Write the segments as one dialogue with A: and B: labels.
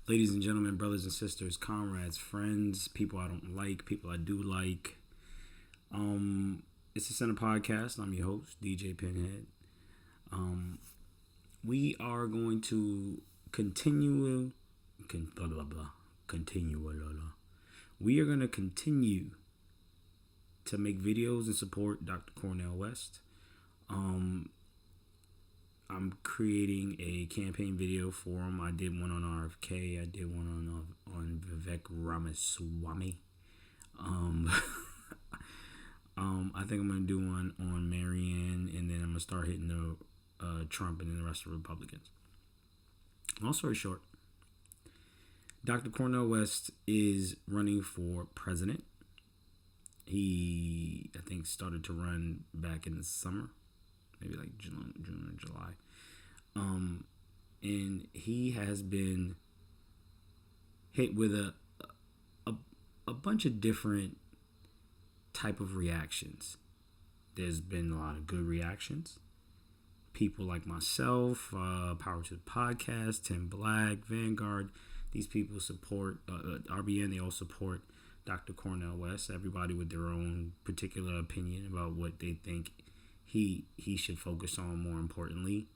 A: Ladies and gentlemen, brothers and sisters, comrades, friends, people I don't like, people I do like. It's the Center Podcast. I'm your host, DJ Pinhead. We are going to continue. We are going to continue to make videos and support Dr. Cornel West. I'm creating a campaign video for him. I did one on RFK. I did one on Vivek Ramaswamy. I think I'm going to do one on Marianne, and then I'm going to start hitting the Trump and then the rest of the Republicans. Long story short, Dr. Cornel West is running for president. He, I think, started to run back in the summer, maybe like June or July. And he has been hit with a bunch of different type of reactions. There's been a lot of good reactions. People like myself, Power to the Podcast, Tim Black, Vanguard, these people support RBN. They all support Dr. Cornel West. Everybody with their own particular opinion about what they think he should focus on. More importantly,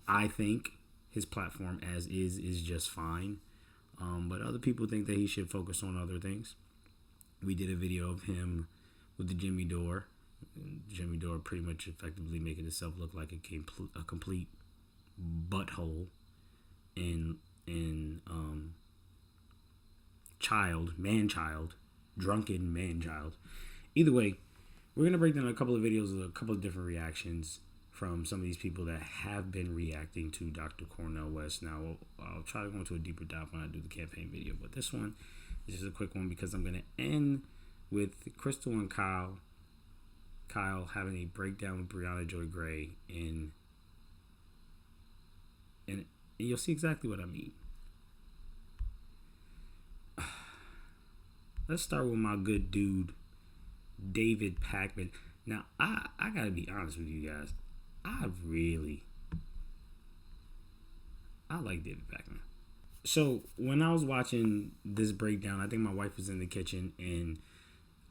A: I think his platform as is just fine. But other people think that he should focus on other things. We did a video of him with the Jimmy Dore. Jimmy Dore pretty much effectively making himself look like a complete butthole and drunken man-child. Either way, we're going to break down a couple of videos of a couple of different reactions from some of these people that have been reacting to Dr. Cornel West. Now, I'll try to go into a deeper dive when I do the campaign video, but this one is just a quick one because I'm going to end with Crystal and Kyle having a breakdown with Brianna Joy Gray, and you'll see exactly what I mean. Let's start with my good dude, David Pakman. Now, I gotta be honest with you guys. I like David Pakman. So, when I was watching this breakdown, I think my wife was in the kitchen, and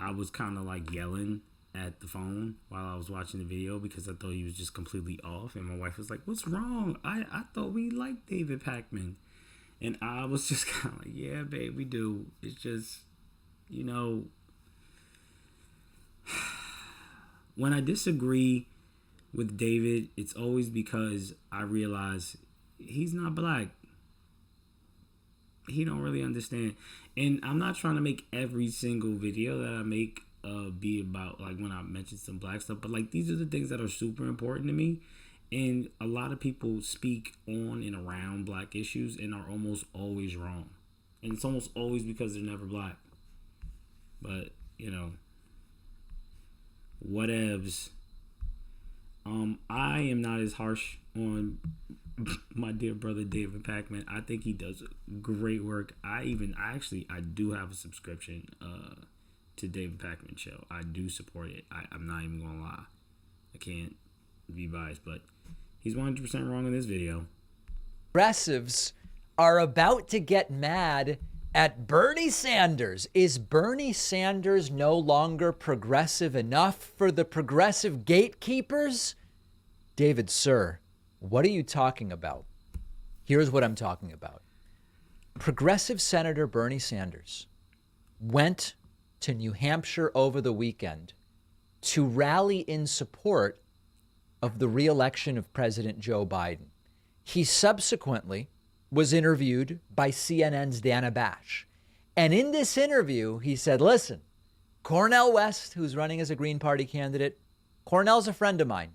A: I was kind of like yelling at the phone while I was watching the video because I thought he was just completely off. And my wife was like, "What's wrong? I thought we liked David Pakman." And I was just kind of like, "Yeah, babe, we do. It's just, when I disagree with David, it's always because I realize he's not black. He don't really understand." And I'm not trying to make every single video that I make be about, like, when I mention some black stuff, but like, these are the things that are super important to me. And a lot of people speak on and around black issues and are almost always wrong. And it's almost always because they're never black. But, whatevs. I am not as harsh on my dear brother David Pakman. I think he does great work. I do have a subscription to David Pakman show. I do support it. I'm not even gonna lie. I can't be biased, but he's 100% wrong in this video.
B: Progressives are about to get mad at Bernie Sanders. Is Bernie Sanders no longer progressive enough for the progressive gatekeepers? David, sir, what are you talking about? Here's what I'm talking about. Progressive Senator Bernie Sanders went to New Hampshire over the weekend to rally in support of the re-election of President Joe Biden. He subsequently was interviewed by CNN's Dana Bash. And in this interview, he said, listen, Cornel West, who's running as a Green Party candidate, Cornel's a friend of mine.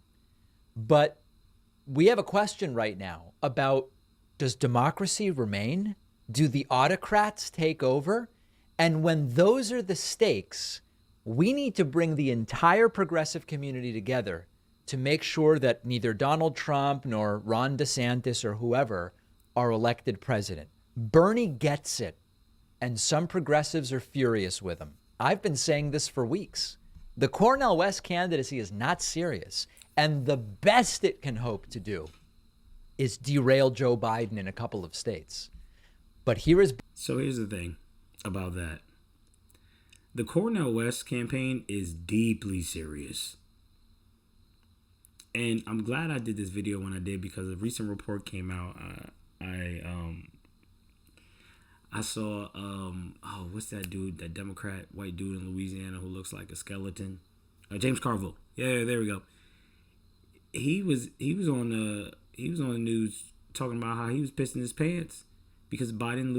B: But we have a question right now about, does democracy remain? Do the autocrats take over? And when those are the stakes, we need to bring the entire progressive community together to make sure that neither Donald Trump nor Ron DeSantis or whoever are elected president. Bernie gets it, and some progressives are furious with him. I've been saying this for weeks. The Cornel West candidacy is not serious, and the best it can hope to do is derail Joe Biden in a couple of states. But here is...
A: So here's the thing about that. The Cornel West campaign is deeply serious. And I'm glad I did this video when I did, because a recent report came out. I saw what's that dude, that Democrat white dude in Louisiana who looks like a skeleton? James Carville. Yeah, there we go. He was on the news talking about how he was pissing his pants because Biden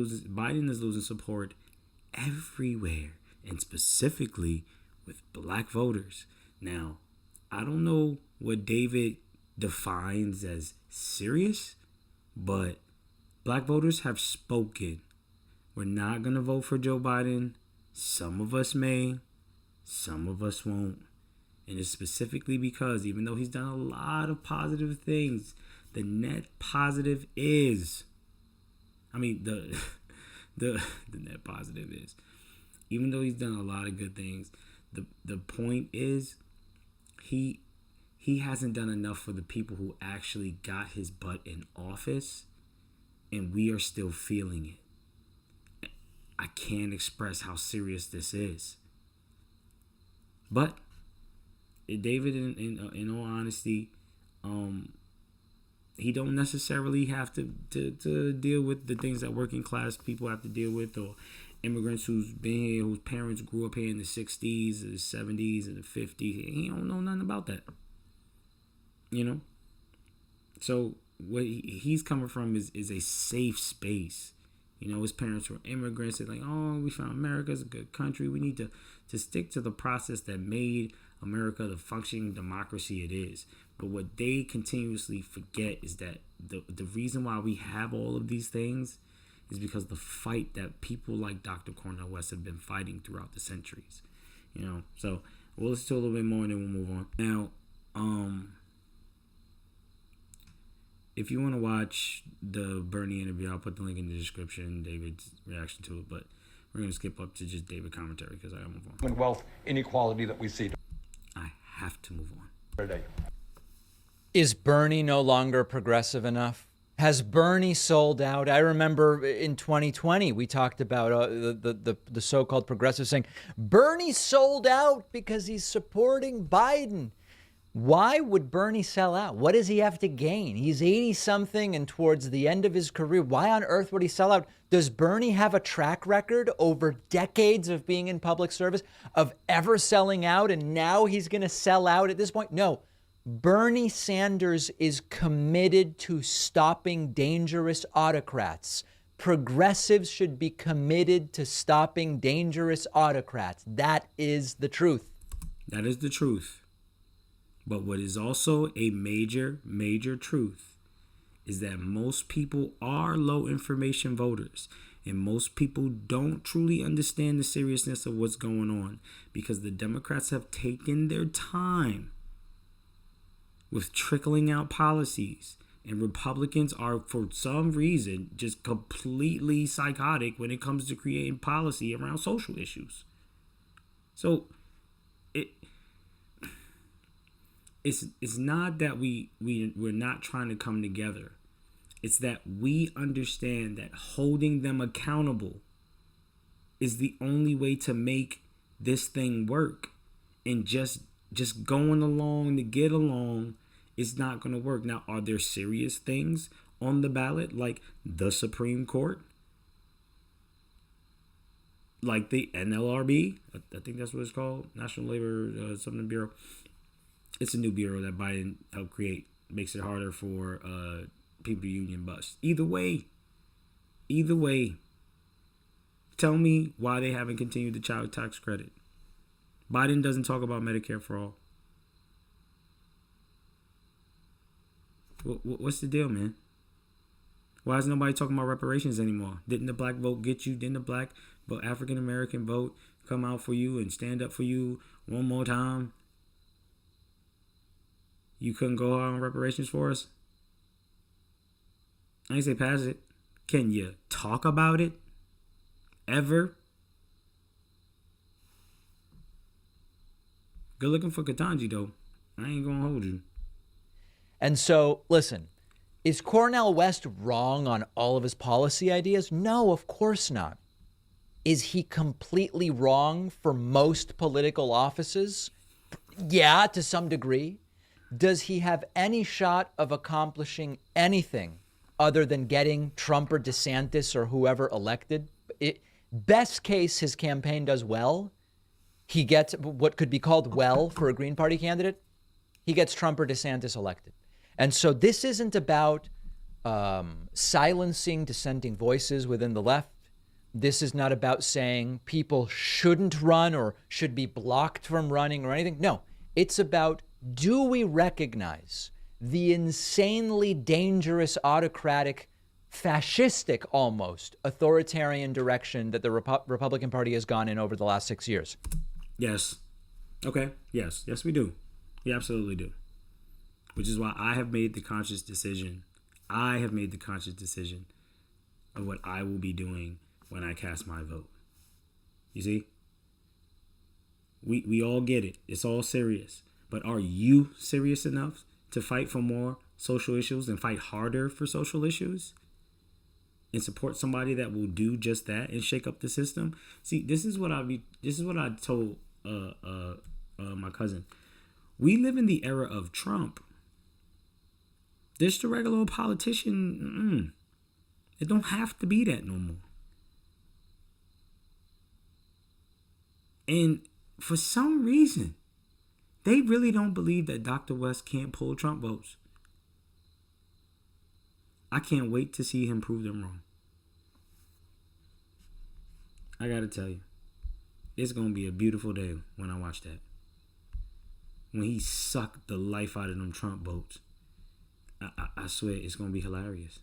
A: is losing support everywhere, and specifically with black voters. Now, I don't know what David defines as serious, but black voters have spoken. We're not going to vote for Joe Biden. Some of us may, some of us won't. And it's specifically because even though he's done a lot of positive things, the net positive is, the net positive is, even though he's done a lot of good things, the point is he hasn't done enough for the people who actually got his butt in office, and we are still feeling it. I can't express how serious this is. But David, in all honesty, he don't necessarily have to deal with the things that working class people have to deal with, or immigrants who's been here, whose parents grew up here in the 60s, the 70s, and the 50s. He don't know nothing about that. So what he's coming from is a safe space. His parents were immigrants. They're like, oh, we found America's a good country. We need to stick to the process that made America the functioning democracy it is. But what they continuously forget is that the reason why we have all of these things is because the fight that people like Dr. Cornel West have been fighting throughout the centuries. So we'll listen to a little bit more and then we'll move on. Now, if you want to watch the Bernie interview, I'll put the link in the description, David's reaction to it, but we're going to skip up to just David commentary because I got to move on.
C: And wealth inequality that we see
A: I have to move on.
C: today.
B: Is Bernie no longer progressive enough? Has Bernie sold out? I remember in 2020, we talked about the so-called progressives saying, Bernie sold out because he's supporting Biden. Why would Bernie sell out? What does he have to gain? He's 80-something and towards the end of his career. Why on earth would he sell out? Does Bernie have a track record over decades of being in public service of ever selling out, and now he's going to sell out at this point? No. Bernie Sanders is committed to stopping dangerous autocrats. Progressives should be committed to stopping dangerous autocrats. That is the truth.
A: That is the truth. But what is also a major, major truth is that most people are low information voters, and most people don't truly understand the seriousness of what's going on because the Democrats have taken their time with trickling out policies, and Republicans are, for some reason, just completely psychotic when it comes to creating policy around social issues. So it's not that we're not trying to come together. It's that we understand that holding them accountable is the only way to make this thing work. And just going along to get along is not going to work. Now, are there serious things on the ballot like the Supreme Court? Like the NLRB? I think that's what it's called. National Labor something Bureau. It's a new bureau that Biden helped create. Makes it harder for people to union bust. Either way, tell me why they haven't continued the child tax credit. Biden doesn't talk about Medicare for all. What's the deal, man? Why is nobody talking about reparations anymore? Didn't the black vote get you? Didn't the black vote, African American vote come out for you and stand up for you one more time? You couldn't go out on reparations for us? I ain't say pass it. Can you talk about it? Ever? Good looking for Katanji, though. I ain't gonna hold you.
B: And so, listen, Is Cornel West wrong on all of his policy ideas? No, of course not. Is he completely wrong for most political offices? Yeah, to some degree. Does he have any shot of accomplishing anything other than getting Trump or DeSantis or whoever elected? Best case, his campaign does well. He gets what could be called well for a Green Party candidate. He gets Trump or DeSantis elected. And so this isn't about silencing dissenting voices within the left. This is not about saying people shouldn't run or should be blocked from running or anything. No, it's about, do we recognize the insanely dangerous, autocratic, fascistic almost authoritarian direction that the Republican Party has gone in over the last 6 years?
A: Yes. Okay. Yes, we do. We absolutely do. Which is why I have made the conscious decision. Of what I will be doing when I cast my vote. You see? We all get it. It's all serious. But are you serious enough to fight for more social issues and fight harder for social issues? And support somebody that will do just that and shake up the system? See, this is what I told my cousin. We live in the era of Trump. Just a regular old politician, it don't have to be that no more. And for some reason, they really don't believe that Dr. West can't pull Trump votes. I can't wait to see him prove them wrong. I gotta tell you, it's gonna be a beautiful day when I watch that. When he sucked the life out of them Trump votes. I swear it's going to be hilarious.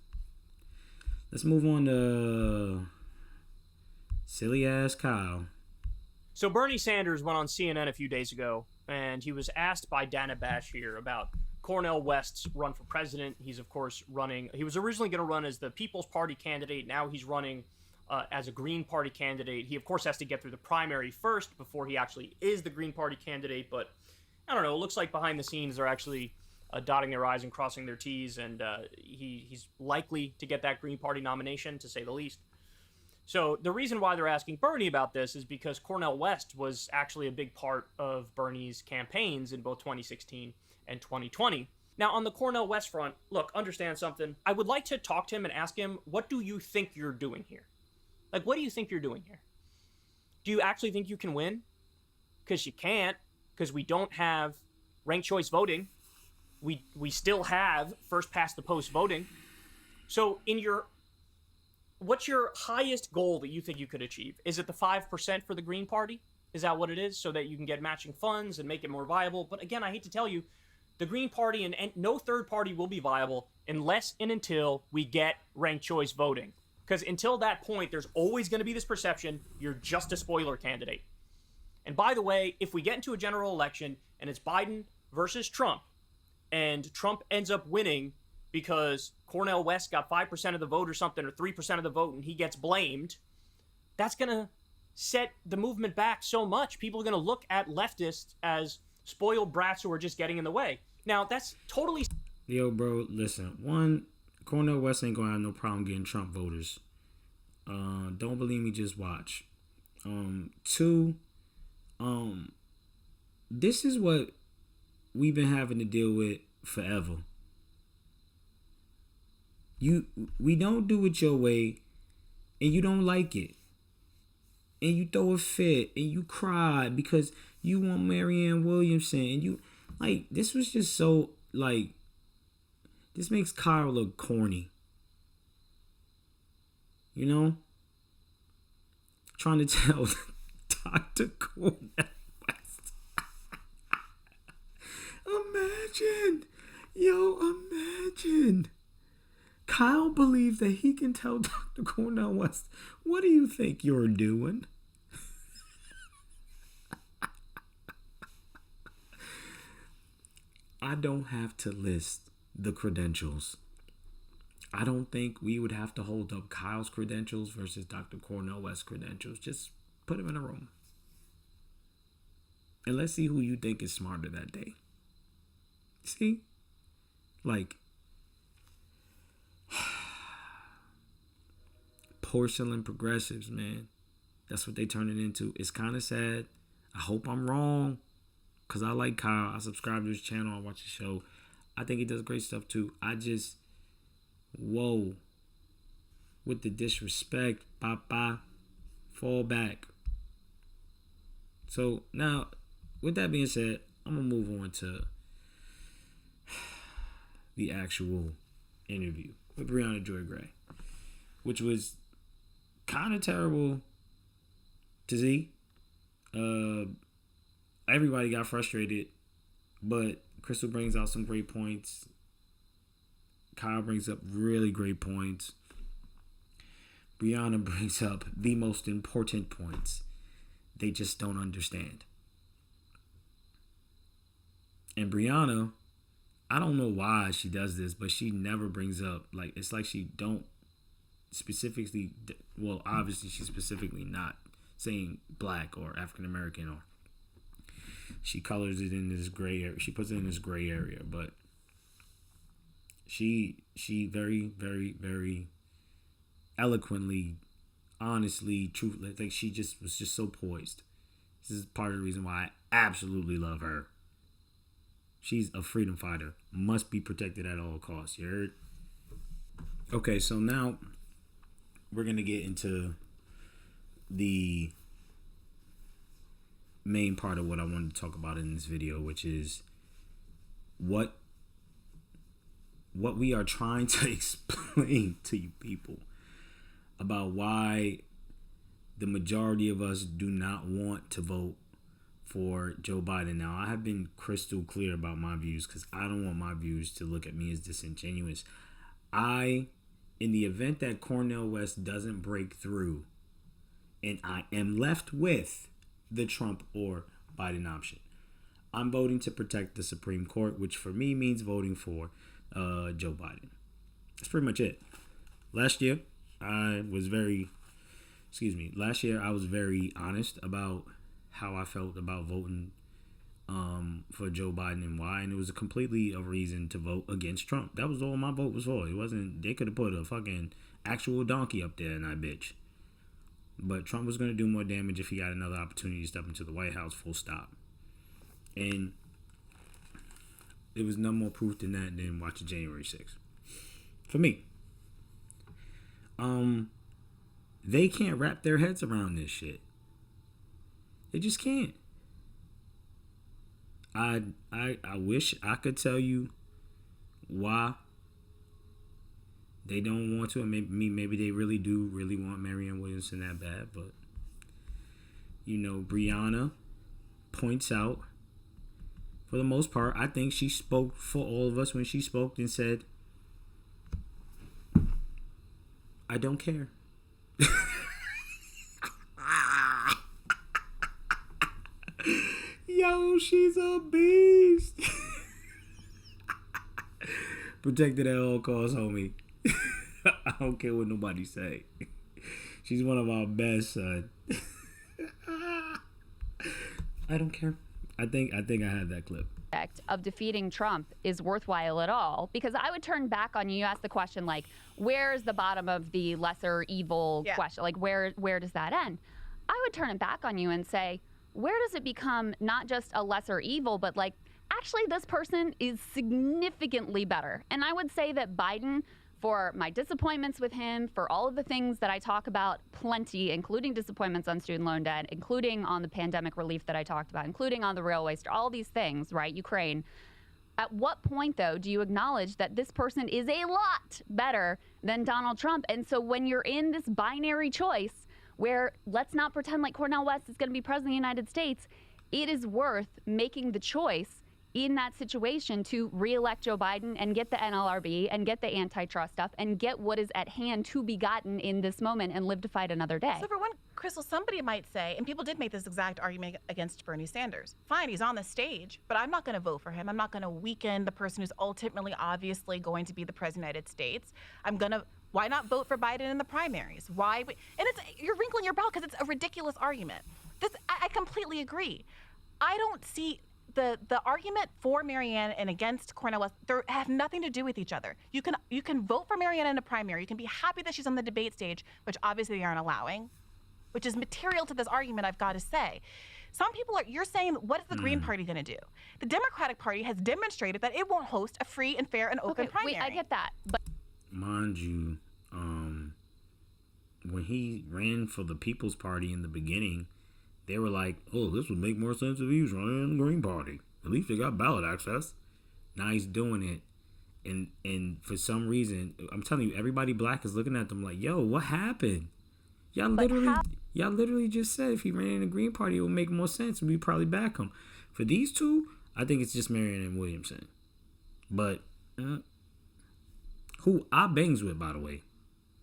A: Let's move on to silly ass Kyle.
D: So Bernie Sanders went on CNN a few days ago, and he was asked by Dana Bashir about Cornel West's run for president. He's, of course, running. He was originally going to run as the People's Party candidate. Now he's running as a Green Party candidate. He, of course, has to get through the primary first before he actually is the Green Party candidate. But I don't know. It looks like behind the scenes they're actually dotting their I's and crossing their T's, and he's likely to get that Green Party nomination, to say the least. So the reason why they're asking Bernie about this is because Cornel West was actually a big part of Bernie's campaigns in both 2016 and 2020. Now, on the Cornel West front, look, understand something. I would like to talk to him and ask him, what do you think you're doing here? Like, what do you think you're doing here? Do you actually think you can win? Because you can't, because we don't have ranked choice voting. We still have first past the post voting. So what's your highest goal that you think you could achieve? Is it the 5% for the Green Party? Is that what it is? So that you can get matching funds and make it more viable? But again, I hate to tell you, the Green Party and no third party will be viable unless and until we get ranked choice voting. Because until that point, there's always going to be this perception you're just a spoiler candidate. And by the way, if we get into a general election and it's Biden versus Trump, and Trump ends up winning because Cornel West got 5% of the vote or something, or 3% of the vote, and he gets blamed, that's going to set the movement back so much. People are going to look at leftists as spoiled brats who are just getting in the way. Now, that's totally...
A: Yo, bro, listen. One, Cornel West ain't going to have no problem getting Trump voters. Don't believe me, just watch. Two, this is what we've been having to deal with forever. We don't do it your way, and you don't like it, and you throw a fit, and you cry because you want Marianne Williamson, and you like, this was just so, like, this makes Kyle look corny, you know? Trying to tell Dr. Cornel West. Imagine. Kyle believes that he can tell Dr. Cornel West, what do you think you're doing? I don't have to list the credentials. I don't think we would have to hold up Kyle's credentials versus Dr. Cornel West's credentials. Just put them in a room. And let's see who you think is smarter that day. See? Like, Porcelain progressives, man. That's what they turn it into. It's kind of sad. I hope I'm wrong, because I like Kyle. I subscribe to his channel. I watch his show. I think he does great stuff too. Whoa. With the disrespect, Papa, fall back. So now, with that being said, I'm going to move on to the actual interview with Brianna Joy Gray, which was kind of terrible to see. Everybody got frustrated, but Crystal brings out some great points. Kyle brings up really great points. Brianna brings up the most important points. They just don't understand. And Brianna, I don't know why she does this, but she never brings up, like, it's like she don't specifically, well, obviously she's specifically not saying black or African American, or she colors it in this gray area. She puts it in this gray area, but she very, very, very eloquently, honestly, truthfully, like she just was just so poised. This is part of the reason why I absolutely love her. She's a freedom fighter. Must be protected at all costs. You heard? Okay, so now we're going to get into the main part of what I wanted to talk about in this video, which is what we are trying to explain to you people about why the majority of us do not want to vote for Joe Biden. Now, I have been crystal clear about my views because I don't want my views to look at me as disingenuous. In the event that Cornel West doesn't break through and I am left with the Trump or Biden option, I'm voting to protect the Supreme Court, which for me means voting for Joe Biden. That's pretty much it. Last year, I was very honest about how I felt about voting for Joe Biden and why, and it was completely a reason to vote against Trump. That was all my vote was for. It wasn't, they could have put a fucking actual donkey up there and I bitch. But Trump was going to do more damage if he got another opportunity to step into the White House, full stop. And there was no more proof than that than watching January 6th. For me. They can't wrap their heads around this shit. They just can't. I wish I could tell you why they don't want to. And maybe they really do want Marianne Williamson that bad. But, you know, Brianna points out, for the most part, I think she spoke for all of us when she spoke and said, I don't care. Yo, she's a beast. Protected at all costs, homie. I don't care what nobody say. She's one of our best, son. I don't care. I think I have that clip.
E: Of defeating Trump is worthwhile at all, because I would turn back on you. You asked the question, like, where's the bottom of the lesser evil question? Like, where does that end? I would turn it back on you and say, where does it become not just a lesser evil, but like, actually this person is significantly better? And I would say that Biden, for my disappointments with him, for all of the things that I talk about plenty, including disappointments on student loan debt, including on the pandemic relief that I talked about, including on the railways, all these things, right? Ukraine. At what point, though, do you acknowledge that this person is a lot better than Donald Trump? And so when you're in this binary choice where, let's not pretend like Cornel West is going to be president of the United States, it is worth making the choice in that situation to reelect Joe Biden and get the NLRB and get the antitrust stuff and get what is at hand to be gotten in this moment and live to fight another day.
F: So for one, Crystal, somebody might say, and people did make this exact argument against Bernie Sanders. Fine, he's on the stage, but I'm not going to vote for him. I'm not going to weaken the person who's ultimately obviously going to be the president of the United States. Why not vote for Biden in the primaries? Why? And you're wrinkling your brow because it's a ridiculous argument. I completely agree. I don't see the argument for Marianne and against Cornel West, they have nothing to do with each other. You can vote for Marianne in a primary. You can be happy that she's on the debate stage, which obviously they aren't allowing, which is material to this argument, I've got to say. Some people you're saying, what is the Green Party going to do? The Democratic Party has demonstrated that it won't host a free and fair and open primary.
E: Wait, I get that. But
A: mind you, when he ran for the People's Party in the beginning, they were like, oh, this would make more sense if he was running in the Green Party. At least they got ballot access. Now he's doing it. And for some reason, I'm telling you, everybody black is looking at them like, yo, what happened? Y'all literally just said if he ran in the Green Party, it would make more sense and we'd probably back him. For these two, I think it's just Marianne and Williamson. But who I bangs with, by the way.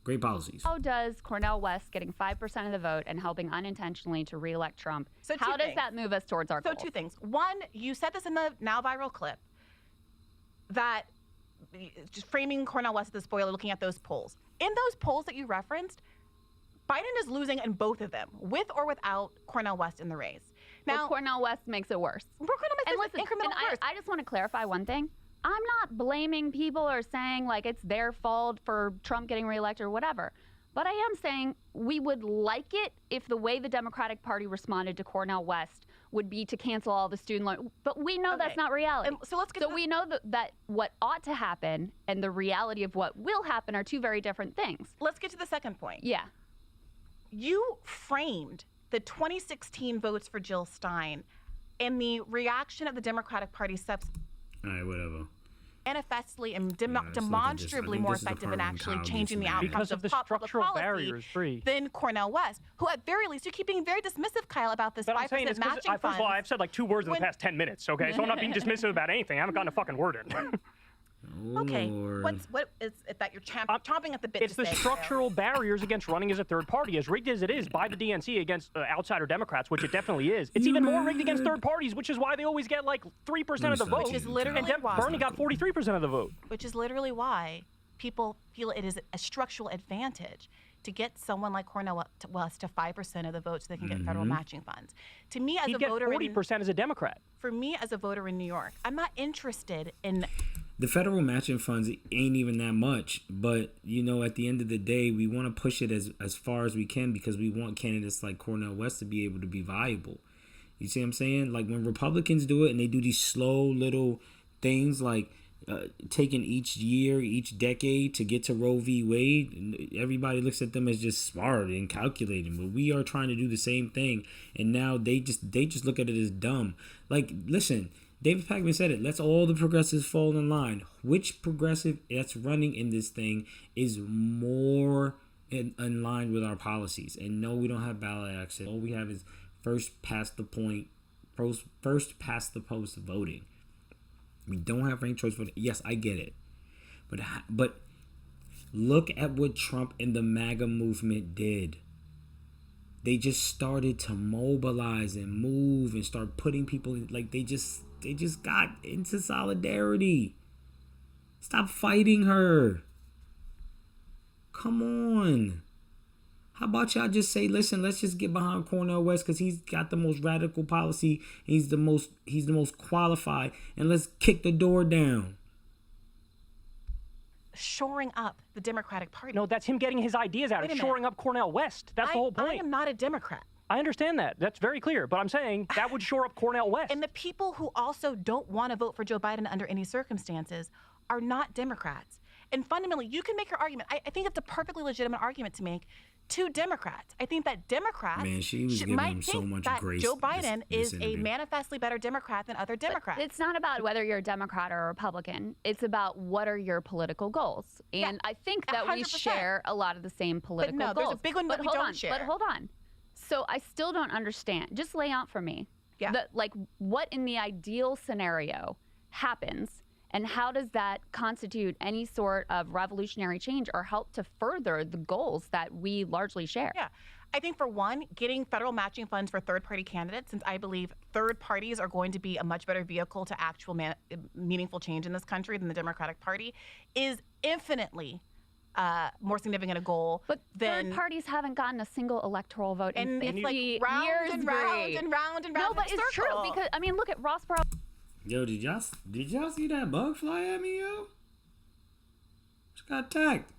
A: Great policies.
E: How does Cornel West getting 5% of the vote and helping unintentionally to re-elect Trump, how does that move us towards our goal?
F: So two things. One, you said this in the now viral clip, that just framing Cornel West as the spoiler, looking at those polls. In those polls that you referenced, Biden is losing in both of them, with or without Cornel West in the race. Now,
E: Cornel West makes it worse.
F: Cornel West makes it incrementally worse.
E: I just want to clarify one thing. I'm not blaming people or saying like it's their fault for Trump getting reelected or whatever. But I am saying we would like it if the way the Democratic Party responded to Cornel West would be to cancel all the student loan. But we know that's not reality. So we know that what ought to happen and the reality of what will happen are two very different things.
F: Let's get to the second point.
E: Yeah.
F: You framed the 2016 votes for Jill Stein and the reaction of the Democratic Party
A: all right, whatever.
F: Manifestly and demonstrably more effective in actually changing the outcomes
D: because of the structural barriers,
F: than Cornel West, who at very least, you keep being very dismissive, Kyle, about this 5% matching funds.
D: First of all, I've said like 2 words in the past 10 minutes, okay? So I'm not being dismissive about anything. I haven't gotten a fucking word in.
F: Okay, what is it that you're chomping at the bit
D: It's the structural barriers against running as a third party. As rigged as it is by the DNC against outsider Democrats, which it definitely is, it's even more rigged against third parties, which is why they always get like 3% of the vote.
F: Which is literally why
D: Bernie got 43% of the vote.
F: Which is literally why people feel it is a structural advantage to get someone like Cornel West to 5% of the vote so they can get federal matching funds. To me, as a voter,
D: 40% as a Democrat.
F: For me, as a voter in New York, I'm not interested in.
A: The federal matching funds ain't even that much, but you know, at the end of the day, we want to push it as far as we can because we want candidates like Cornel West to be able to be viable. You see what I'm saying? Like when Republicans do it and they do these slow little things like taking each year, each decade to get to Roe v. Wade, everybody looks at them as just smart and calculating. But we are trying to do the same thing, and now they just look at it as dumb. Like, listen. David Pakman said it. Let's all the progressives fall in line. Which progressive that's running in this thing is more in line with our policies? And no, we don't have ballot access. All we have is first past the post voting. We don't have ranked choice voting. Yes, I get it. But look at what Trump and the MAGA movement did. They just started to mobilize and move and start putting people in, like they just got into solidarity. Stop fighting her. Come on. How about y'all just say, listen, let's just get behind Cornel West because he's got the most radical policy. He's the most qualified, and let's kick the door down.
F: Shoring up the Democratic Party.
D: No, that's him getting his ideas out. It's shoring up Cornel West. That's the whole point.
F: I am not a Democrat.
D: I understand that. That's very clear. But I'm saying that would shore up Cornel West.
F: And the people who also don't want to vote for Joe Biden under any circumstances are not Democrats. And fundamentally, you can make your argument. I think it's a perfectly legitimate argument to make to Democrats. I think that Democrats might think that Joe Biden is a manifestly better Democrat than other Democrats.
E: It's not about whether you're a Democrat or a Republican. It's about what are your political goals. And I think that 100%. We share a lot of the same political goals.
F: There's a big one that we don't share.
E: But hold on. So I still don't understand. Just lay out for me.
F: Yeah.
E: What in the ideal scenario happens, and how does that constitute any sort of revolutionary change or help to further the goals that we largely share?
F: Yeah. I think, for one, getting federal matching funds for third-party candidates, since I believe third parties are going to be a much better vehicle to actual meaningful change in this country than the Democratic Party, is infinitely more significant a goal.
E: But third parties haven't gotten a single electoral vote in 50
F: it's like round
E: years.
F: And round and round and round.
E: No, but it's true because, I mean, look at Ross Perot.
A: Yo, did y'all see that bug fly at me, yo? Just got attacked.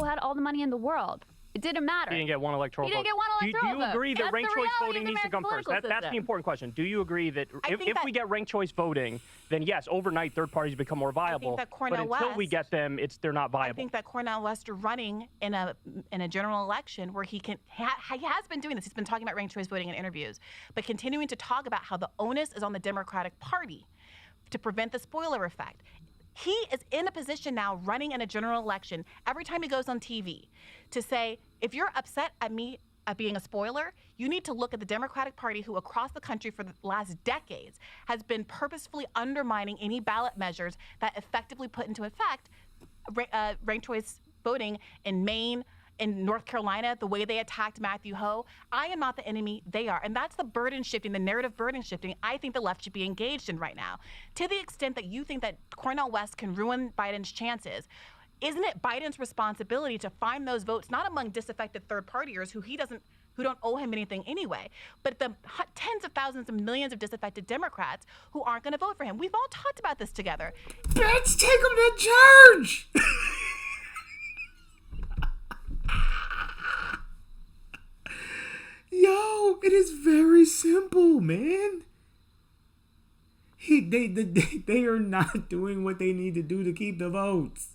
E: Had all the money in the world. It didn't matter.
D: He didn't get one electoral vote.
E: He didn't get one electoral vote.
D: Do you agree that
E: That's
D: ranked
E: the
D: choice
E: reality
D: voting
E: of the
D: needs to come
E: American
D: first?
E: political
D: That's the
E: system.
D: important question. Do you agree that if we get ranked choice voting, then yes, overnight third parties become more viable.
F: that Cornel
D: but until we
F: West-
D: get them, they're not
F: I
D: viable.
F: think that Cornel West running in a general election where he has been doing this. He's been talking about ranked choice voting in interviews, but continuing to talk about how the onus is on the Democratic Party to prevent the spoiler effect. He is in a position now running in a general election every time he goes on TV to say, if you're upset at me at being a spoiler, you need to look at the Democratic Party, who across the country for the last decades has been purposefully undermining any ballot measures that effectively put into effect ranked choice voting in Maine, in North Carolina, the way they attacked Matthew Ho. I am not the enemy, they are. And that's the burden shifting, the narrative burden shifting I think the left should be engaged in right now. To the extent that you think that Cornel West can ruin Biden's chances, isn't it Biden's responsibility to find those votes, not among disaffected third partiers who don't owe him anything anyway, but the tens of thousands and millions of disaffected Democrats who aren't going to vote for him? We've all talked about this together.
A: Bitch, take him to church! Yo, it is very simple, man. They are not doing what they need to do to keep the votes.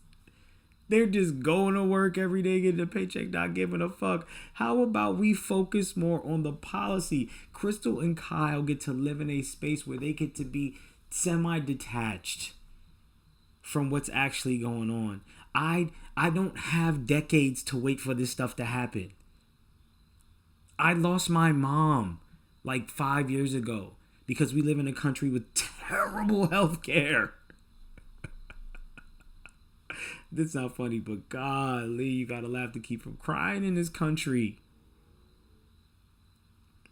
A: They're just going to work every day, getting a paycheck, not giving a fuck. How about we focus more on the policy? Crystal and Kyle get to live in a space where they get to be semi-detached from what's actually going on. I don't have decades to wait for this stuff to happen. I lost my mom like 5 years ago because we live in a country with terrible health care. That's not funny, but golly, you gotta laugh to keep from crying in this country.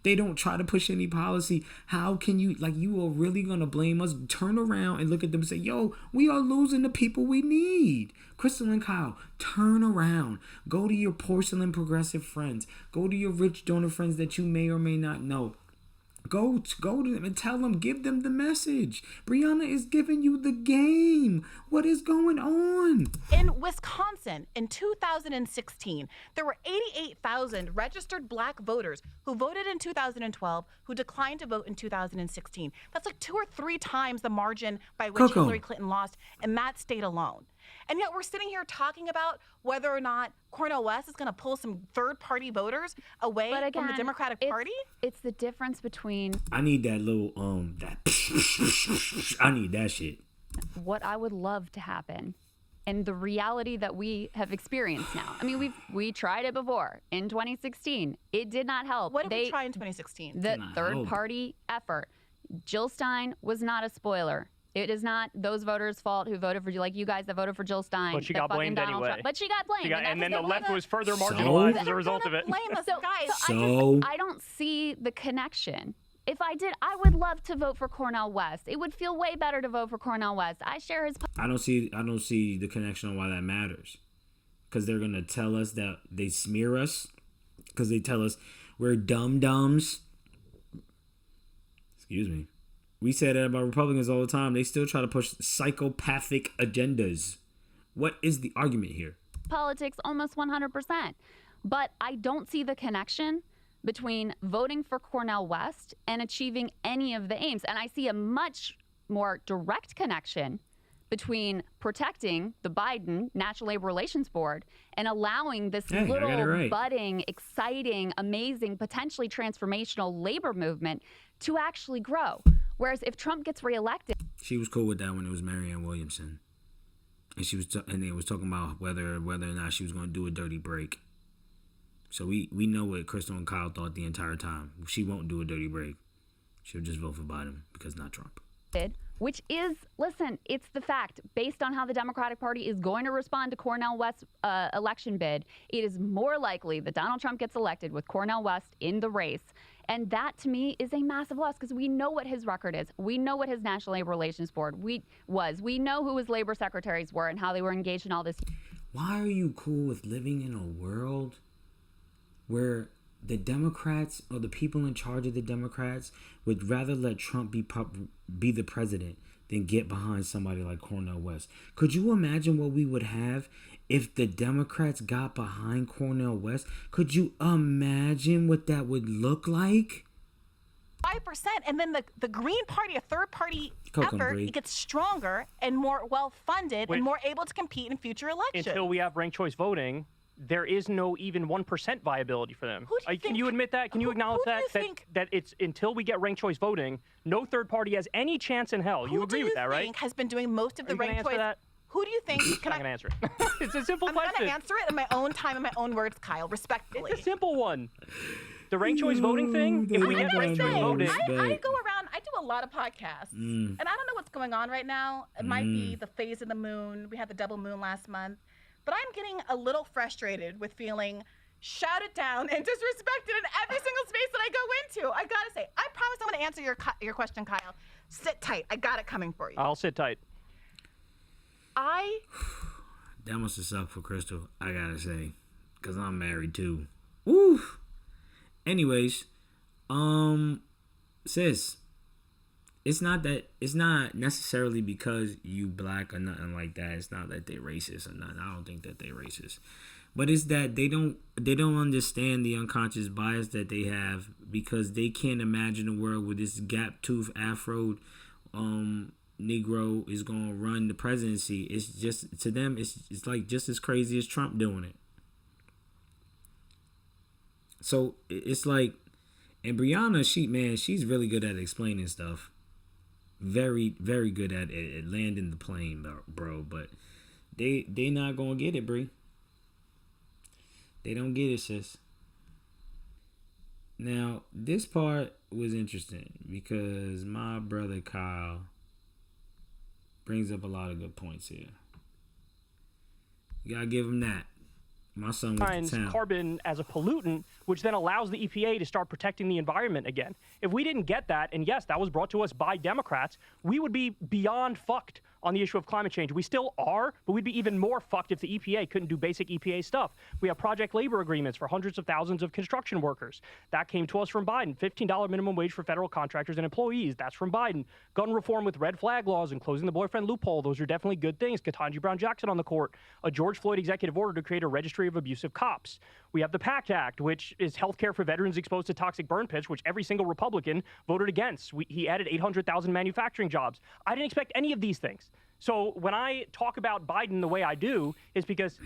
A: They don't try to push any policy. How can you, you are really gonna blame us? Turn around and look at them and say, yo, we are losing the people we need. Crystal and Kyle, turn around. Go to your porcelain progressive friends. Go to your rich donor friends that you may or may not know. Go to them and tell them, give them the message. Brianna is giving you the game. What is going on?
F: In Wisconsin, in 2016, there were 88,000 registered black voters who voted in 2012 who declined to vote in 2016. That's like 2 or 3 times the margin by which Hillary Clinton lost in that state alone. And yet we're sitting here talking about whether or not Cornel West is going to pull some third-party voters away from the Democratic Party.
E: It's the difference between...
A: I need that little, I need that shit.
E: What I would love to happen and the reality that we have experienced now. I mean, we tried it before in 2016. It did not help.
F: What did we try in 2016?
E: The third-party effort. Jill Stein was not a spoiler. It is not those voters' fault who voted for you, like you guys that voted for Jill Stein.
D: But she got blamed anyway.
E: But she got blamed.
D: And then the left was further marginalized as a result of it.
E: I don't see the connection. If I did, I would love to vote for Cornel West. It would feel way better to vote for Cornel West. I share his...
A: I don't see the connection on why that matters. Because they're going to tell us that they smear us. Because they tell us we're dum-dums. Excuse me. We say that about Republicans all the time. They still try to push psychopathic agendas. What is the argument here?
E: Politics almost 100%. But I don't see the connection between voting for Cornel West and achieving any of the aims. And I see a much more direct connection between protecting the Biden National Labor Relations Board and allowing this little budding, exciting, amazing, potentially transformational labor movement to actually grow. Whereas if Trump gets reelected...
A: She was cool with that when it was Marianne Williamson. And she was and they was talking about whether or not she was going to do a dirty break. So we know what Crystal and Kyle thought the entire time. She won't do a dirty break. She'll just vote for Biden because not Trump.
E: Which is, listen, it's the fact. Based on how the Democratic Party is going to respond to Cornel West's election bid, it is more likely that Donald Trump gets elected with Cornel West in the race. And that, to me, is a massive loss because we know what his record is. We know what his National Labor Relations Board was. We know who his labor secretaries were and how they were engaged in all this.
A: Why are you cool with living in a world where the Democrats or the people in charge of the Democrats would rather let Trump be the president than get behind somebody like Cornel West. Could you imagine what we would have if the Democrats got behind Cornel West? Could you imagine what that would look like?
F: 5%, and then the Green Party, a third-party effort, it gets stronger and more well-funded and more able to compete in future elections.
D: Until we have ranked choice voting, there is no even 1% viability for them. Can you admit that? Can you acknowledge that it's until we get ranked choice voting, no third party has any chance in hell? You agree with that, right?
F: Who do you think has been doing most of the ranked choice? Who do you think?
D: I'm not going to answer it. It's a simple question.
F: I'm going to answer it in my own time, in my own words, Kyle, respectfully.
D: It's a simple one. The ranked choice voting thing, if we get ranked choice voting.
F: I go around, I do a lot of podcasts, and I don't know what's going on right now. It might be the phase of the moon. We had the double moon last month. But I'm getting a little frustrated with feeling shouted down and disrespected in every single space that I go into. I gotta say, I promise I'm gonna answer your question, Kyle. Sit tight. I got it coming for you.
D: I'll sit tight.
A: That must have sucked for Crystal, I gotta say, because I'm married too. Woo. Anyways, sis, it's not necessarily because you black or nothing like that. It's not that they're racist or nothing. I don't think that they're racist. But it's that they don't understand the unconscious bias that they have, because they can't imagine a world where this gap-toothed afro Negro is gonna run the presidency. It's just, to them, it's like just as crazy as Trump doing it. So it's like, and Brianna, she's really good at explaining stuff. Very, very good at landing the plane, bro. But they not gonna get it, Bri. They don't get it, sis. Now, this part was interesting because my brother Kyle brings up a lot of good points here. You gotta give him that. My son went to town.
D: Carbon as a pollutant, which then allows the EPA to start protecting the environment again. If we didn't get that, and yes, that was brought to us by Democrats, we would be beyond fucked on the issue of climate change. We still are, but we'd be even more fucked if the EPA couldn't do basic EPA stuff. We have project labor agreements for hundreds of thousands of construction workers. That came to us from Biden. $15 minimum wage for federal contractors and employees. That's from Biden. Gun reform with red flag laws and closing the boyfriend loophole. Those are definitely good things. Ketanji Brown Jackson on the court. A George Floyd executive order to create a registry of abusive cops. We have the PACT Act, which is health care for veterans exposed to toxic burn pits, which every single Republican voted against. He added 800,000 manufacturing jobs. I didn't expect any of these things. So when I talk about Biden the way I do, is because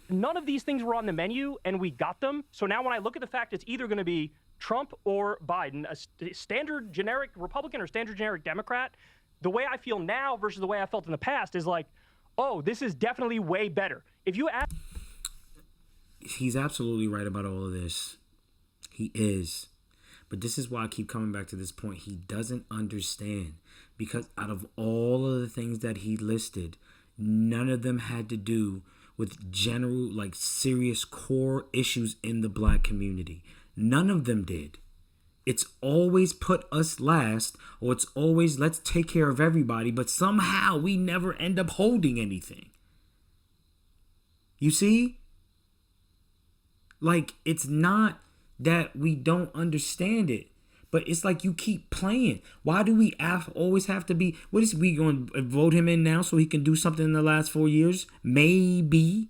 D: none of these things were on the menu and we got them. So now when I look at the fact it's either going to be Trump or Biden, a standard generic Republican or standard generic Democrat, the way I feel now versus the way I felt in the past is like, oh, this is definitely way better. If you ask...
A: He's absolutely right about all of this. He is. But this is why I keep coming back to this point. He doesn't understand. Because out of all of the things that he listed, none of them had to do with general, like, serious core issues in the black community. None of them did. It's always put us last, or it's always let's take care of everybody, but somehow we never end up holding anything. You see? Like, it's not that we don't understand it, but it's like you keep playing. Why do we always have to be... What is we going to vote him in now so he can do something in the last 4 years? Maybe.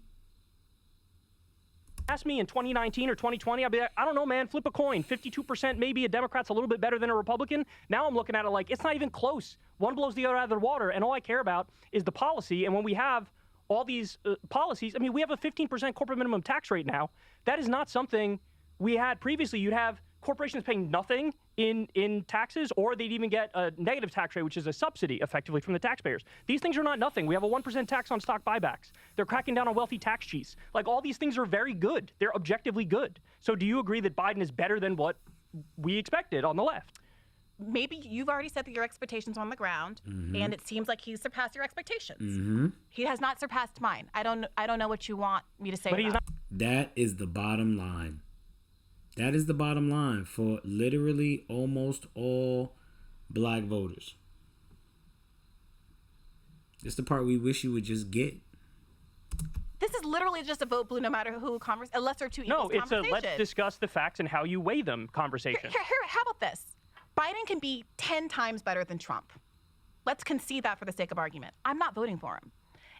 D: Ask me in 2019 or 2020, I'll be like, I don't know, man, flip a coin. 52%, maybe a Democrat's a little bit better than a Republican. Now I'm looking at it like, it's not even close. One blows the other out of the water, and all I care about is the policy. And when we have all these policies, I mean, we have a 15% corporate minimum tax rate now. That is not something we had previously. You'd have corporations paying nothing in taxes, or they'd even get a negative tax rate, which is a subsidy effectively from the taxpayers. These things are not nothing. We have a 1% tax on stock buybacks. They're cracking down on wealthy tax cheats. Like, all these things are very good. They're objectively good. So do you agree that Biden is better than what we expected on the left?
F: Maybe you've already set your expectations on the ground, and it seems like he's surpassed your expectations. He has not surpassed mine. I don't know what you want me to say. But he's not.
A: That is the bottom line. That is the bottom line for literally almost all black voters. It's the part we wish you would just get.
F: This is literally just a vote blue no matter who, a lesser two evils
D: No, it's a
F: conversation.
D: let's discuss the facts and how you weigh them conversation.
F: Here, how about this? Biden can be 10 times better than Trump. Let's concede that for the sake of argument. I'm not voting for him.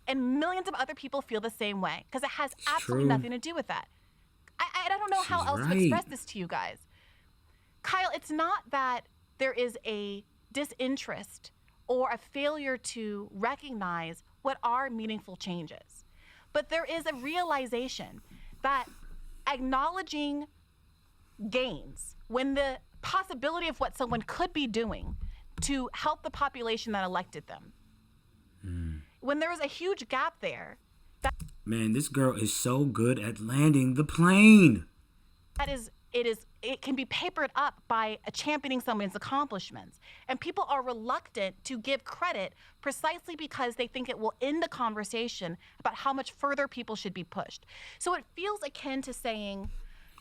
F: And millions of other people feel the same way because it has absolutely nothing to do with that. I don't know how else to express this to you guys. Kyle, it's not that there is a disinterest or a failure to recognize what are meaningful changes. But there is a realization that acknowledging gains when the possibility of what someone could be doing to help the population that elected them, when there is a huge gap there,
A: Man, this girl is so good at landing the plane.
F: it can be papered up by championing someone's accomplishments. And people are reluctant to give credit precisely because they think it will end the conversation about how much further people should be pushed. So it feels akin to saying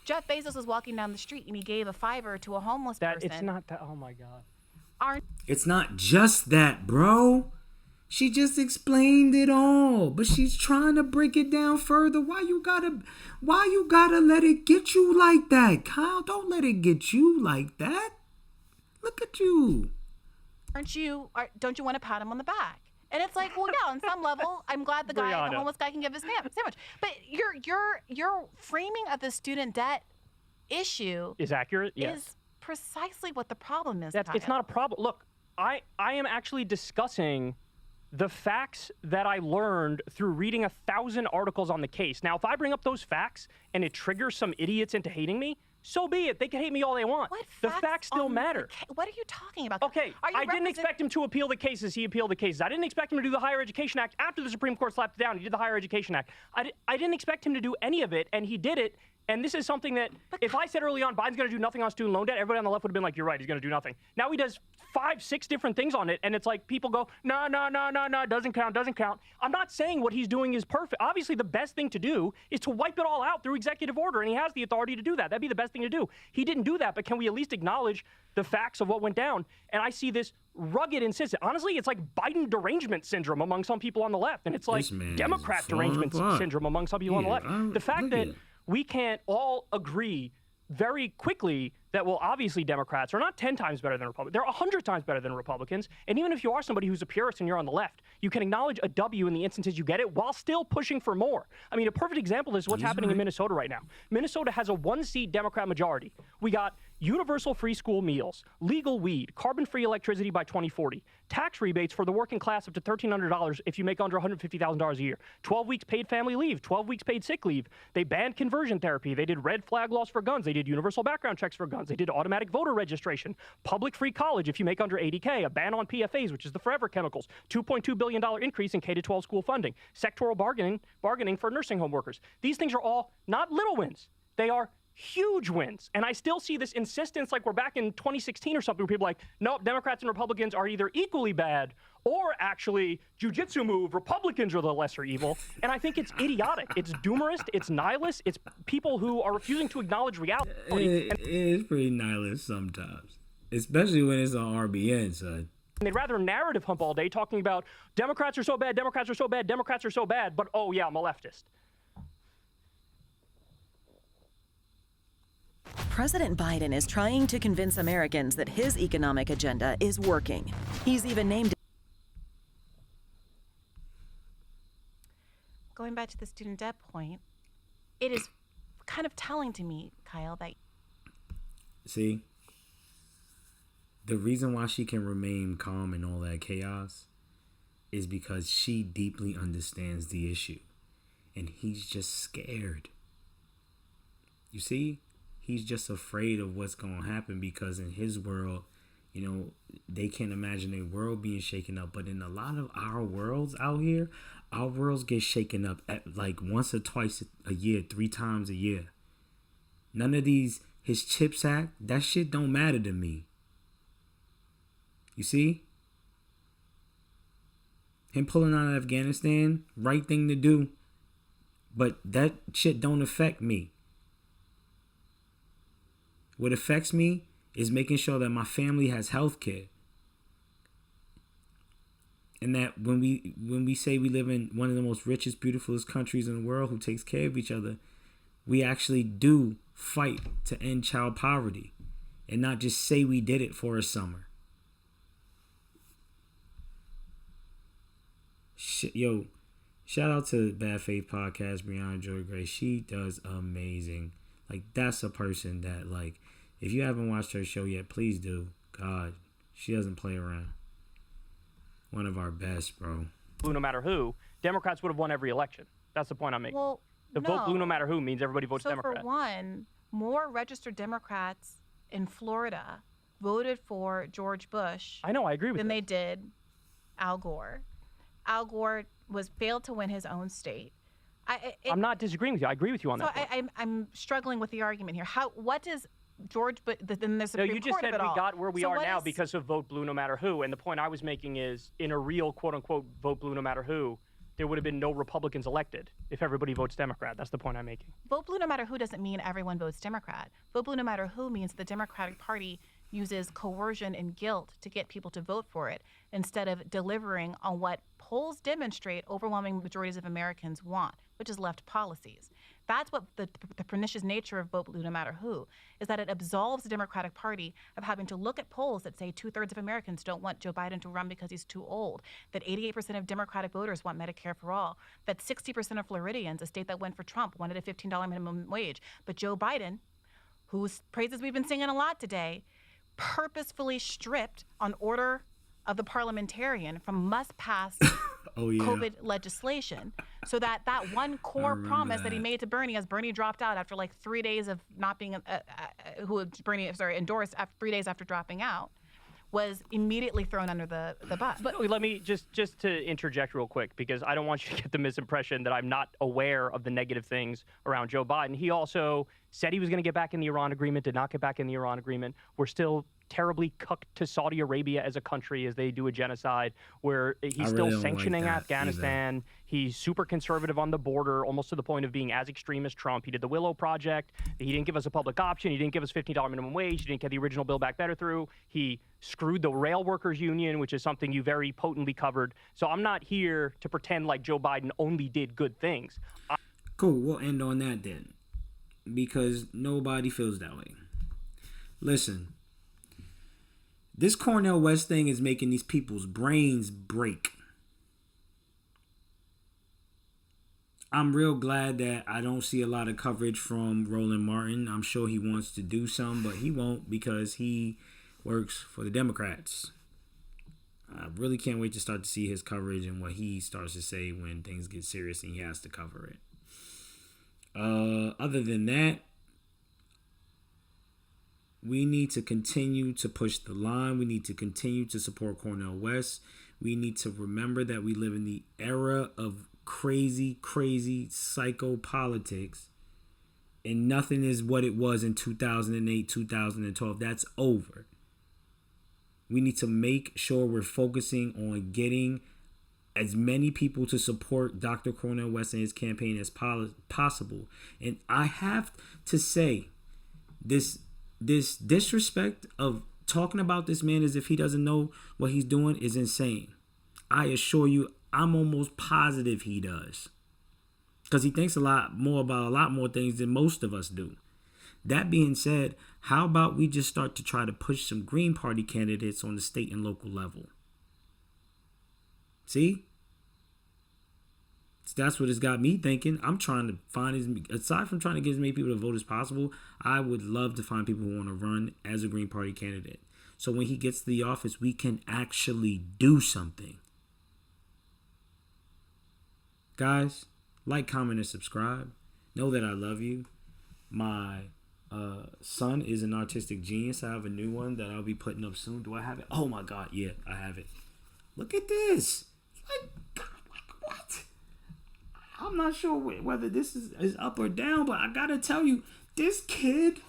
F: Jeff Bezos was walking down the street and he gave a $5 to a homeless person.
D: It's not that. Oh my God.
A: It's not just that, bro. She just explained it all, but she's trying to break it down further. Why you gotta let it get you like that, Kyle? Don't let it get you like that. Look at you.
F: Don't you want to pat him on the back? And it's like, well, yeah, on some level, I'm glad the homeless guy can give his sandwich. But your framing of the student debt issue
D: is accurate. Yes.
F: Is precisely what the problem is.
D: It's not a problem. Look, I am actually discussing the facts that I learned through reading 1,000 articles on the case. Now, if I bring up those facts and it triggers some idiots into hating me, so be it. They can hate me all they want. The facts still matter.
F: What are you talking about?
D: Okay, I didn't expect him to appeal the cases. He appealed the cases. I didn't expect him to do the Higher Education Act after the Supreme Court slapped it down. He did the Higher Education Act. I didn't expect him to do any of it, and he did it. And this is something that, if I said early on, Biden's going to do nothing on student loan debt, everybody on the left would have been like, you're right, he's going to do nothing. Now he does 5, 6 different things on it, and it's like people go, no, doesn't count. I'm not saying what he's doing is perfect. Obviously, the best thing to do is to wipe it all out through executive order, and he has the authority to do that. That'd be the best thing to do. He didn't do that, but can we at least acknowledge the facts of what went down? And I see this rugged insistence. Honestly, it's like Biden derangement syndrome among some people on the left, and it's like Democrat derangement syndrome among some people on the left. The fact that we can't all agree very quickly that, well, obviously Democrats are not 10 times better than Republicans. They're 100 times better than Republicans. And even if you are somebody who's a purist and you're on the left, you can acknowledge a W in the instances you get it while still pushing for more. I mean, a perfect example is what's happening in Minnesota right now. Minnesota has a 1-seat Democrat majority. We got universal free school meals, legal weed, carbon-free electricity by 2040, tax rebates for the working class up to $1,300 if you make under $150,000 a year, 12 weeks paid family leave, 12 weeks paid sick leave. They banned conversion therapy. They did red flag laws for guns. They did universal background checks for guns. They did automatic voter registration, public free college if you make under 80K, a ban on PFAs, which is the forever chemicals, $2.2 billion increase in K-12 school funding, sectoral bargaining for nursing home workers. These things are all not little wins. They are huge wins. And I still see this insistence like we're back in 2016 or something where people are like, nope, Democrats and Republicans are either equally bad or actually jujitsu move, Republicans are the lesser evil. And I think it's idiotic. It's doomerist. It's nihilist. It's people who are refusing to acknowledge reality.
A: It is pretty nihilist sometimes, especially when it's on RBN, son.
D: And they'd rather narrative hump all day talking about Democrats are so bad, Democrats are so bad, Democrats are so bad, but oh yeah, I'm a leftist.
G: President Biden is trying to convince Americans that his economic agenda is working. He's even named.
F: Going back to the student debt point, it is kind of telling to me, Kyle, that.
A: See, the reason why she can remain calm in all that chaos is because she deeply understands the issue. And he's just scared. You see? He's just afraid of what's going to happen because in his world, you know, they can't imagine a world being shaken up. But in a lot of our worlds out here, our worlds get shaken up at like once or twice a year, 3 times a year. None of these, his CHIPS Act, that shit don't matter to me. You see? Him pulling out of Afghanistan, right thing to do. But that shit don't affect me. What affects me is making sure that my family has health care. And that when we say we live in one of the most richest, beautifulest countries in the world who takes care of each other, we actually do fight to end child poverty and not just say we did it for a summer. Yo, shout out to Bad Faith Podcast, Brianna Joy Gray. She does amazing. Like, that's a person that, like, if you haven't watched her show yet, please do. God, she doesn't play around. One of our best, bro.
D: Blue no matter who, Democrats would have won every election. That's the point I'm making.
F: Well,
D: the vote blue no matter who means everybody votes
F: so
D: Democrat.
F: For one, more registered Democrats in Florida voted for George Bush.
D: I know, I agree with
F: than
D: that.
F: they did Al Gore. Al Gore failed to win his own state.
D: I'm not disagreeing with you. I agree with you on that.
F: So I'm struggling with the argument here. What does George, but then the Supreme
D: No, you just
F: Court
D: said
F: of it
D: we
F: all.
D: got where we
F: So
D: are
F: what
D: now
F: is-
D: because of vote blue no matter who. And the point I was making is, in a real quote-unquote vote blue no matter who, there would have been no Republicans elected if everybody votes Democrat. That's the point I'm making.
F: Vote blue no matter who doesn't mean everyone votes Democrat. Vote blue no matter who means the Democratic Party uses coercion and guilt to get people to vote for it instead of delivering on what polls demonstrate overwhelming majorities of Americans want, which is left policies. That's what the pernicious nature of vote blue no matter who is, that it absolves the Democratic Party of having to look at polls that say 2/3 of Americans don't want Joe Biden to run because he's too old, that 88% of Democratic voters want Medicare for all, that 60% of Floridians, a state that went for Trump, wanted a $15 minimum wage. But Joe Biden, whose praises we've been singing a lot today, purposefully stripped on order of the parliamentarian from must-pass COVID legislation, so that one core promise that he made to Bernie, as Bernie dropped out after like 3 days of not being, endorsed after 3 days after dropping out, was immediately thrown under the bus.
D: But let me just to interject real quick, because I don't want you to get the misimpression that I'm not aware of the negative things around Joe Biden. He also said he was going to get back in the Iran agreement, did not get back in the Iran agreement. We're still terribly cooked to Saudi Arabia as a country as they do a genocide, where he's still sanctioning Afghanistan. Either. He's super conservative on the border, almost to the point of being as extreme as Trump. He did the Willow Project. He didn't give us a public option. He didn't give us $15 minimum wage. He didn't get the original Build Back Better through. He screwed the rail workers union, which is something you very potently covered. So I'm not here to pretend like Joe Biden only did good things.
A: Cool, we'll end on that then, because nobody feels that way. Listen, this Cornel West thing is making these people's brains break. I'm real glad that I don't see a lot of coverage from Roland Martin. I'm sure he wants to do some, but he won't, because he works for the Democrats. I really can't wait to start to see his coverage and what he starts to say when things get serious and he has to cover it. Other than that, we need to continue to push the line. We need to continue to support Cornel West. We need to remember that we live in the era of crazy psycho politics, and nothing is what it was in 2008, 2012. That's over. We need to make sure we're focusing on getting as many people to support Dr. Cornel West and his campaign as possible. And I have to say, this disrespect of talking about this man as if he doesn't know what he's doing is insane. I assure you, I'm almost positive he does, because he thinks a lot more things than most of us do. That being said, how about we just start to try to push some Green Party candidates on the state and local level? See? That's what it's got me thinking. I'm trying to find, aside from trying to get as many people to vote as possible, I would love to find people who want to run as a Green Party candidate. So when he gets to the office, we can actually do something. Guys, like, comment, and subscribe. Know that I love you. My son is an artistic genius. I have a new one that I'll be putting up soon. Do I have it? Oh my God, yeah, I have it. Look at this. Like, what? I'm not sure whether this is up or down, but I gotta tell you, this kid,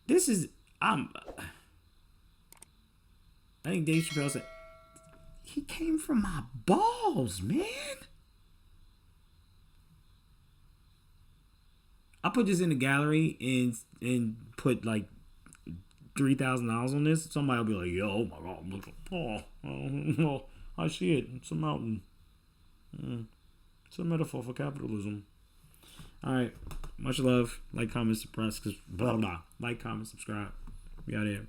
A: I think Dave Chappelle said, he came from my balls, man. I put this in the gallery and put like $3,000 on this, somebody will be like, yo, oh my God, look, oh, I see it. It's a mountain. It's a metaphor for capitalism. All right. Much love. Like, comment, suppress. Like, comment, subscribe. We out here.